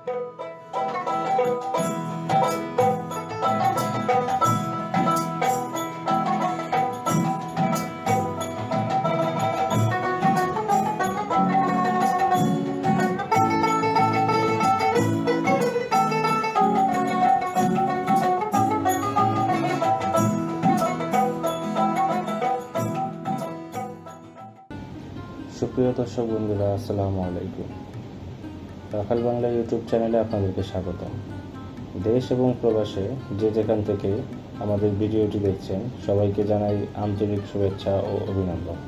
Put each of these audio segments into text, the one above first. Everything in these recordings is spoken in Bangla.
সুপ্রিয় দর্শক বন্ধুরা, আসসালামু আলাইকুম। রাখাল বাংলা ইউটিউব চ্যানেলে আপনাদেরকে স্বাগতম। দেশ এবং প্রবাসে যে যেখান থেকে আমাদের ভিডিওটি দেখছেন, সবাইকে জানাই আন্তরিক শুভেচ্ছা ও অভিনন্দন।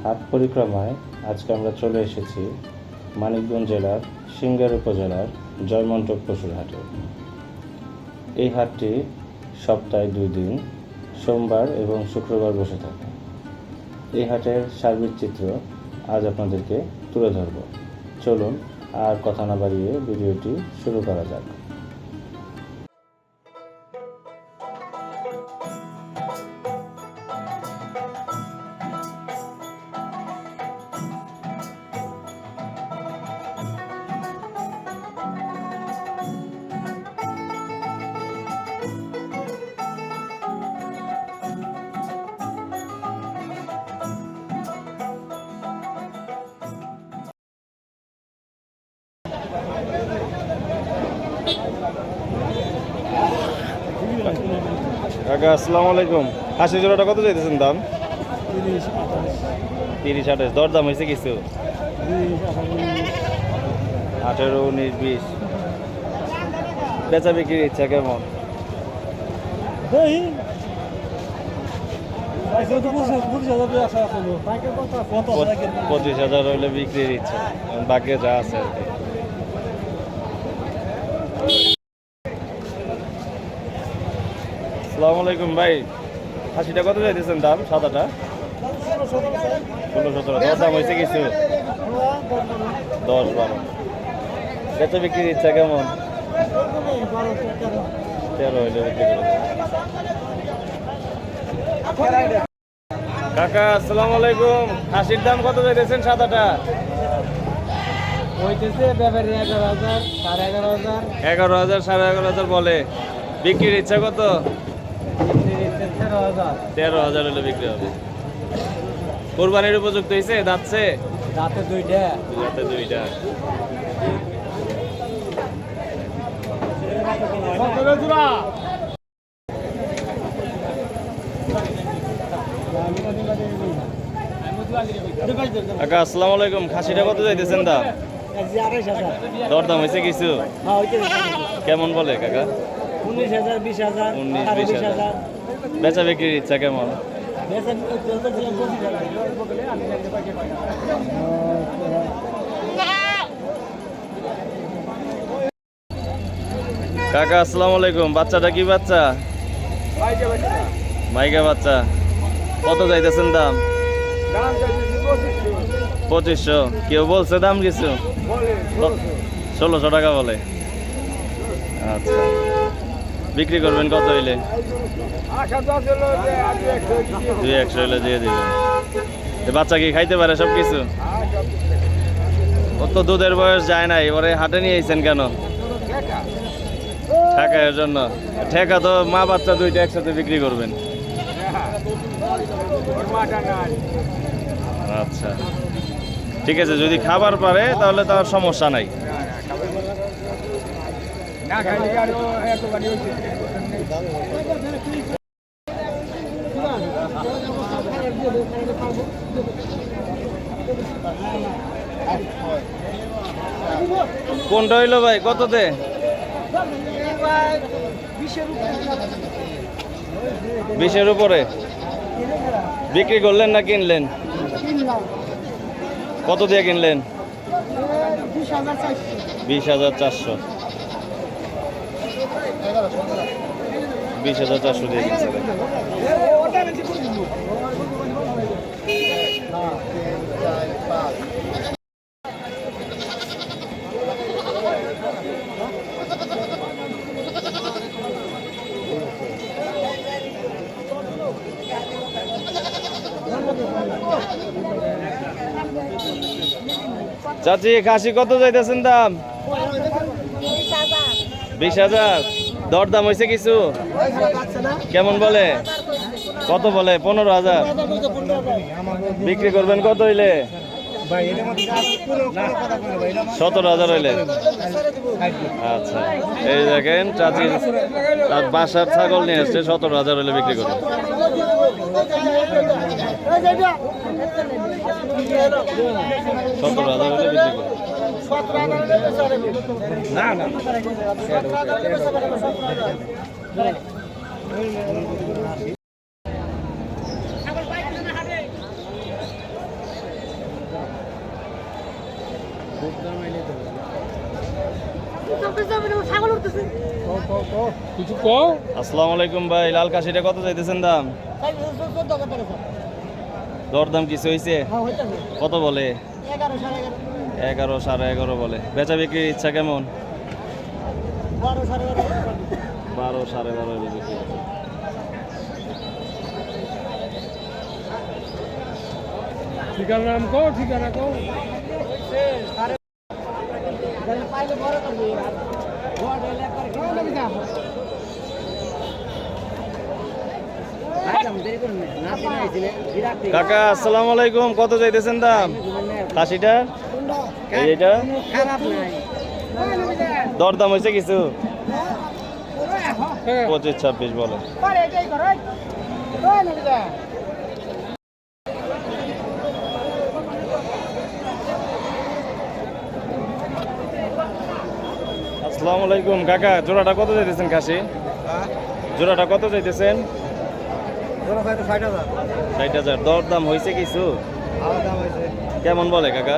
হাট পরিক্রমায় আজকে আমরা চলে এসেছি মানিকগঞ্জ জেলার সিংগার উপজেলার জয়মন্টপ পশুর হাটে। এই হাটটি সপ্তাহে 2 দিন, সোমবার এবং শুক্রবার বসে থাকে। এই হাটের সার্বিক চিত্র আজ আপনাদেরকে তুলে ধরব। চলুন আর কথা না বাড়িয়ে ভিডিওটি শুরু করা যাক। কাকা আসসালামু আলাইকুম। হাসি জোড়াটা কত চাইতেছেন দাম? 30-28। দরদাম হয়েছে কিছু? 18, 19, 20। বেচা বিক্রির ইচ্ছা কেমন? 25,000 হইলে বিক্রির ইচ্ছা, বাকি যা আছে আর কি। আসসালামু আলাইকুম ভাই, হাসিটা কত চাইতেছেন দাম? সাদাটা 16-17। দরদাম হয়েছে কিছু? 10-12। বেচা বিক্রির ইচ্ছা কেমন? 13 হইলে বিক্রি করে। কাকা আসসালামু আলাইকুম। হাসির দাম কত চাইতেছেন সাদাটা? 11,000, 11,500 বলে। বিক্রির ইচ্ছা কত? 13,000 হলে বিক্রি হবে। কোরবানির উপযুক্ত হয়েছে? দাঁতছে? দাঁতে দুইটা। কাকা আসসালামু আলাইকুম। খাসিটা কত চাইতেছেন দাম? দরদাম হয়েছে কিছু? কেমন বলে কাকা? 19,000, 20,000, 19-20,000। বেচা বিক্রির ইচ্ছা কেমন? কাকা আসসালামু আলাইকুম। বাচ্চাটা কি বাচ্চা? মাইকা বাচ্চা। কত চাইতেছেন দাম? 2500। কেউ বলছে দাম কিছু? 1600 টাকা বলে। আচ্ছা, বিক্রি করবেন কত হইলে? 200 হইলে দিয়ে দিবেন। বাচ্চা কি খাইতে পারে সব কিছু? ও তো দুধের বয়স যায় নাই, এবারে হাটে নিয়ে আইছেন কেন? ঠেকা এর জন্য। ঠেকা তো মা বাচ্চা দুইটা একসাথে বিক্রি করবেন। আচ্ছা ঠিক আছে, যদি খাবার পারে তাহলে তো আর সমস্যা নাই। কোনটা হইলো ভাই? কততে? 20-এর উপরে। বিক্রি করলেন না কিনলেন? কত দিয়ে কিনলেন? 20,400। 20,400 দিয়ে কিনছে। চাচি খাসি কত যাইতেছেন দাম? 20,000। দরদাম হয়েছে কিছু? কেমন বলে? কত বলে? 15,000। বিক্রি করবেন কত হইলে? 17,000 হইলে। আচ্ছা, এই দেখেন চাচি তার বাসার ছাগল নিয়ে আসছে, 17,000 হইলে বিক্রি করবে। 17,000 হইলে বিক্রি করবে। না না আসসালামু আলাইকুম ভাই, লাল কাশিটা কত চাইতেছেন দাম? দরদাম কিছু হয়েছে? কত বলে? 11, 11.5 বলে। বেচা বিক্রির ইচ্ছা কেমন? 12, 12.5 বিক্রি। ঠিকানা নাম কো, ঠিকানা কো। কাকা আসসালামু আলাইকুম, কত চাইতেছেন দাম খাসিটা? এইটা দরদাম হয়েছে কিছু? 25-26 বলে। আসসালামু আলাইকুম কাকা, জোড়াটা কত চাইতেছেন খাসি? জোড়াটা কত চাইতেছেন? 60,000। দরদাম হয়েছে কিছু? কেমন বলে কাকা?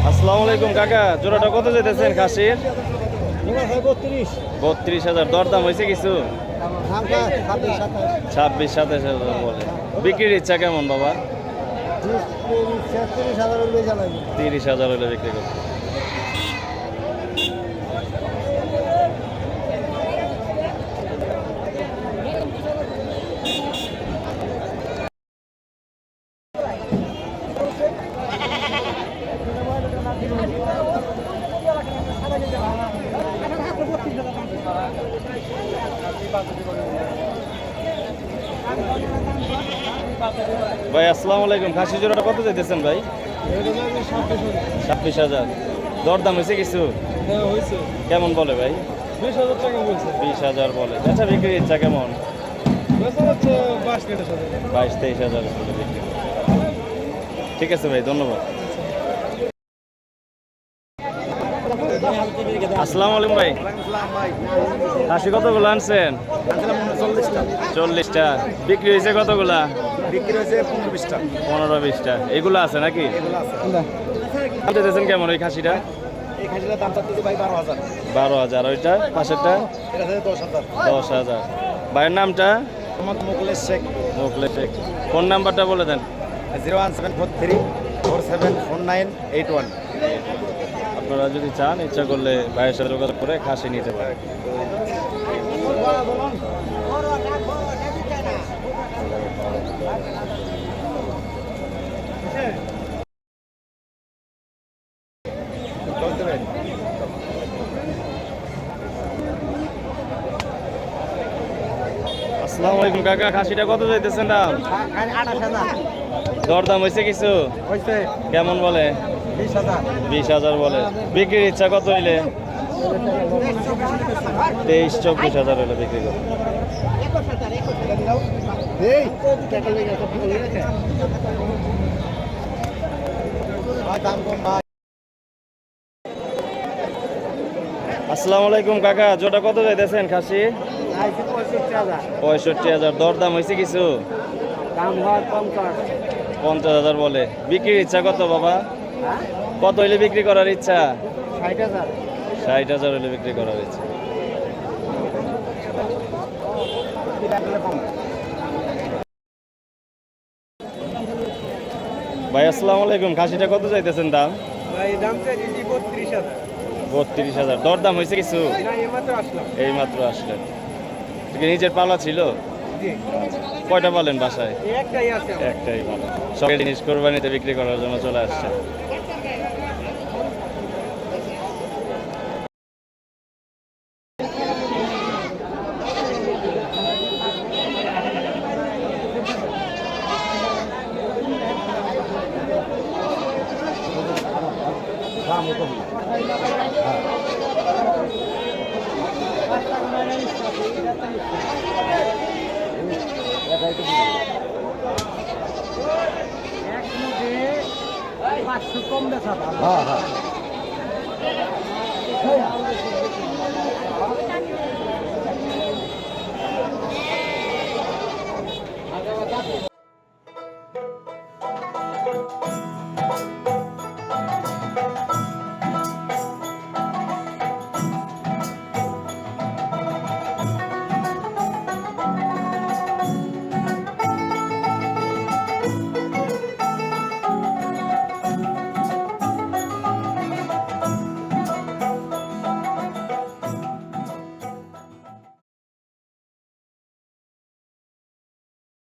আসসালামু আলাইকুম কাকা, জোড়াটা কত চাইতেছেন খাসির? 32,000। দরদাম হয়েছে কিছু? 26-27 বলে। বিক্রির ইচ্ছা কেমন বাবা? 30,000 হলে বিক্রি করবে। ভাই আসসালামু আলাইকুম, খাসি জোড়াটা কত চাইতেছেন ভাই? 26,000। দরদাম হয়েছে কিছু? কেমন বলে ভাই? 20,000 টাকা বলছে। 20,000 বলে। বেচা বিক্রির ইচ্ছা কেমন? 22-23,000 বলে বিক্রি। ঠিক আছে ভাই, ধন্যবাদ। আসসালামু আলাইকুম ভাই, খাসি কতগুলো আনছেন? 40টা। বিক্রি হয়েছে কতগুলা? বিক্রি হয়েছে 15-20টা। 15-20টা। এগুলো আছে নাকি? দাম চাইতেছেন কেমন ওই খাসিটা? এই খাসিটার দাম চাচ্ছি ভাই 12,000। 12,000। ওইটা পাশেরটা? এটা হচ্ছে 10,000। 10,000। ভাইয়ের নামটা? মোহাম্মদ মুকলেশ শেখ। মুকলেশ শেখ। ফোন নাম্বারটা বলে দেন। 01743474981। আপনারা যদি চান, ইচ্ছা করলে ভাইয়ের সাথে যোগাযোগ করে খাসি নিতে পারেন। আসসালামু আলাইকুম কাকা, খাসিটা কত চাইতেছেন দাম? 28,000 দরদাম হয়েছে কিছু? হয়েছে। কেমন বলে? 20,000। 20,000 বলে। বিক্রির ইচ্ছা কত হইলে? 23-24,000 হইলে বিক্রি করবে। আসসালামু আলাইকুম কাকা, জোটা কত চাইতেছেন খাসি? 65,000। দরদাম হয়েছে কিছু? 50,000 বলে। বিক্রির ইচ্ছা কত বাবা? কত হইলে বিক্রি করার ইচ্ছা? 60,000 হইলে বিক্রি করার ইচ্ছা। ভাই আসসালামু আলাইকুম, খাসিটা কত চাইতেছেন দাম? ভাই দাম চাইছি 32,000। 32,000। দরদাম হয়েছে কিছু? না এইমাত্র আসলাম। এই মাত্র আসলেন। এটা কি নিজের পালা ছিল? জি কয়টা পালেন বাসায়? এই একটাই আছে আমার। একটাই পালা। সব জিনিস কোরবানিতে বিক্রি করার জন্য চলে আসছে। কম দেখা